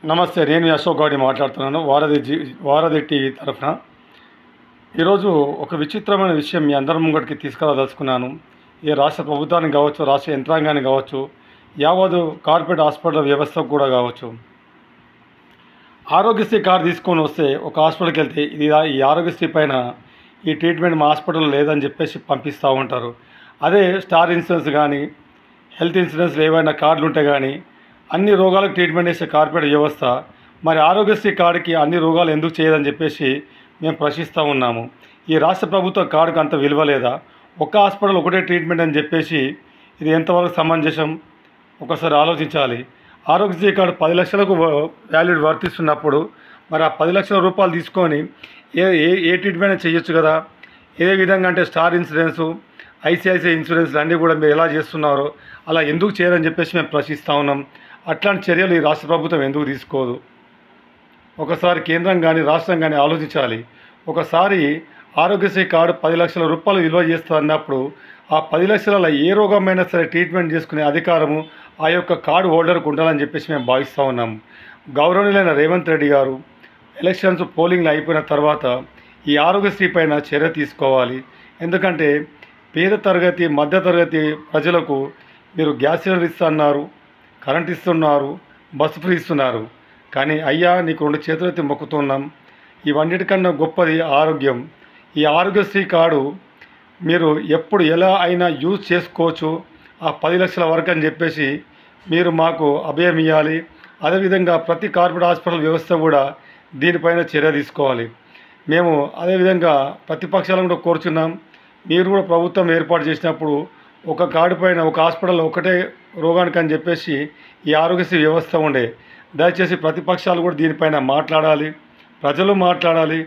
నమస్తే. నేను మీ అశోక్ గౌడి మాట్లాడుతున్నాను. వారధి టీవీ తరఫున. ఈరోజు ఒక విచిత్రమైన విషయం మీ అందరి ముంగటికి తీసుకురాదలుచుకున్నాను. ఈ రాష్ట్ర ప్రభుత్వానికి కావచ్చు, రాష్ట్ర యంత్రాంగానికి కావచ్చు, యావత్తు కార్పొరేట్ హాస్పిటల్ వ్యవస్థకు కూడా కావచ్చు. ఆరోగ్యశ్రీ కార్డు తీసుకొని వస్తే ఒక హాస్పిటల్కి వెళ్తే ఈ ఆరోగ్యశ్రీ పైన ఈ ట్రీట్మెంట్ మా హాస్పిటల్ లేదని చెప్పేసి పంపిస్తూ ఉంటారు. అదే స్టార్ ఇన్సూరెన్స్ కానీ, హెల్త్ ఇన్సూరెన్స్లు ఏవైనా కార్డులు ఉంటే కానీ అన్ని రోగాలకు ట్రీట్మెంట్ చేసే కార్పొరేట్ వ్యవస్థ మరి ఆరోగ్యశ్రీ కార్డుకి అన్ని రోగాలు ఎందుకు చేయదని చెప్పేసి మేము ప్రశ్నిస్తూ ఉన్నాము. ఈ రాష్ట్ర ప్రభుత్వ కార్డుకు అంత విలువ లేదా? ఒక్క హాస్పిటల్ ఒకటే ట్రీట్మెంట్ అని చెప్పేసి ఇది ఎంతవరకు సమంజసం? ఒకసారి ఆలోచించాలి. ఆరోగ్యశ్రీ కార్డు 10 లక్షలకు వాల్యూడ్ వర్తిస్తున్నప్పుడు మరి ఆ 10 లక్షల రూపాయలు తీసుకొని ఏ ఏ ట్రీట్మెంట్ చేయొచ్చు కదా. ఏ విధంగా అంటే స్టార్ ఇన్సూరెన్సు, ఐసిఐసిఐ ఇన్సూరెన్స్లు అన్నీ కూడా మీరు ఎలా చేస్తున్నారో అలా ఎందుకు చేయరని చెప్పేసి మేము ప్రశ్నిస్తూ ఉన్నాం. అట్లాంటి చర్యలు ఈ రాష్ట్ర ప్రభుత్వం ఎందుకు తీసుకోదు? ఒకసారి కేంద్రం కానీ రాష్ట్రం కానీ ఆలోచించాలి. ఒకసారి ఆరోగ్యశ్రీ కార్డు 10 లక్షల రూపాయలు విలువ చేస్తూ అన్నప్పుడు ఆ 10 లక్షల ఏ రోగమైనా సరే ట్రీట్మెంట్ చేసుకునే అధికారము ఆ యొక్క కార్డు హోల్డర్కు ఉండాలని చెప్పేసి మేము భావిస్తూ ఉన్నాము. గౌరవనీయులైన రేవంత్ రెడ్డి గారు ఎలక్షన్స్ పోలింగ్లు అయిపోయిన తర్వాత ఈ ఆరోగ్యశ్రీ పైన చర్య తీసుకోవాలి. ఎందుకంటే పేద తరగతి, మధ్యతరగతి ప్రజలకు మీరు గ్యాస్ సిలిండర్ ఇస్తున్నారు, కరెంట్ ఇస్తున్నారు, బస్సు ఫ్రీ ఇస్తున్నారు. కానీ అయ్యా నీకు 2 చేతులెత్తి మొక్కుతున్నాం, ఇవన్నిటికన్నా గొప్పది ఆరోగ్యం. ఈ ఆరోగ్యశ్రీ కార్డు మీరు ఎప్పుడు ఎలా అయినా యూజ్ చేసుకోవచ్చు ఆ 10 లక్షల వరకు అని చెప్పేసి మీరు మాకు అభయం ఇవ్వాలి. అదేవిధంగా ప్రతి కార్పొరేట్ హాస్పిటల్ వ్యవస్థ కూడా దీనిపైన చర్య తీసుకోవాలి. మేము అదేవిధంగా ప్రతిపక్షాలను కూడా కోరుచున్నాం. మీరు కూడా ప్రభుత్వం ఏర్పాటు చేసినప్పుడు ఒక కార్డు పైన ఒక హాస్పిటల్ ఒకటే రోగానికి అని చెప్పేసి ఈ ఆరోగ్యశ్రీ వ్యవస్థ ఉండే. దయచేసి ప్రతిపక్షాలు కూడా దీనిపైన మాట్లాడాలి, ప్రజలు మాట్లాడాలి,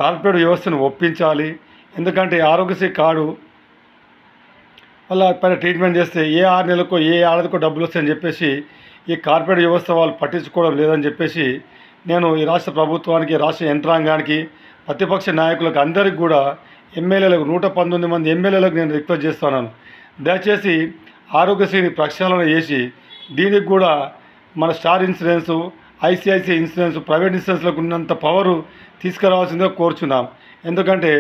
కార్పొరేట్ వ్యవస్థను ఒప్పించాలి. ఎందుకంటే ఆరోగ్యశ్రీ కార్డు వల్ల పైన ట్రీట్మెంట్ చేస్తే ఏ 6 నెలలకో ఏ ఏడాదికో డబ్బులు వస్తాయని చెప్పేసి ఈ కార్పొరేట్ వ్యవస్థ వాళ్ళు పట్టించుకోవడం లేదని చెప్పేసి నేను ఈ రాష్ట్ర ప్రభుత్వానికి, రాష్ట్ర యంత్రాంగానికి, ప్రతిపక్ష నాయకులకు అందరికీ కూడా ఎమ్మెల్యేలకు 119 మంది ఎమ్మెల్యేలకు నేను రిక్వెస్ట్ చేస్తున్నాను. దయచేసి ఆరోగ్యశ్రీని ప్రక్షాళన చేసి దీనికి కూడా మన Star insurance, ICICI insurance, private ఇన్సూరెన్స్లకు ఉన్నంత పవరు తీసుకురావాల్సిందిగా కోరుచున్నాం. ఎందుకంటే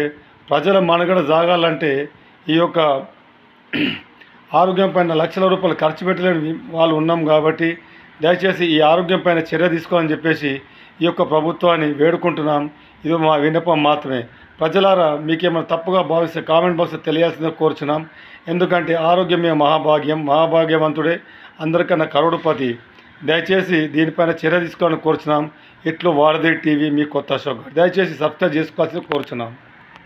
ప్రజల మనుగడ సాగాలంటే ఈ యొక్క ఆరోగ్యం పైన లక్షల రూపాయలు ఖర్చు పెట్టలేని వాళ్ళు ఉన్నాం కాబట్టి దయచేసి ఈ ఆరోగ్యం పైన చర్య తీసుకోవాలని చెప్పేసి ఈ యొక్క ప్రభుత్వాన్ని వేడుకుంటున్నాం. ఇది మా విన్నపం మాత్రమే. ప్రజలారా మీకేమైనా తప్పుగా భావిస్తే కామెంట్ బాక్స్లో తెలియాల్సిందిగా కోరుచున్నాం. ఎందుకంటే ఆరోగ్యమే మహాభాగ్యం, మహాభాగ్యవంతుడే అందరికన్నా కరోడుపతి. దయచేసి దీనిపైన చర్య తీసుకోవాలని కోరుచున్నాం. ఇట్లు వారధి టీవీ మీ కొత్త అశోక్. దయచేసి సబ్స్క్రైబ్ చేసుకోవాల్సిందిగా కోరుచున్నాం.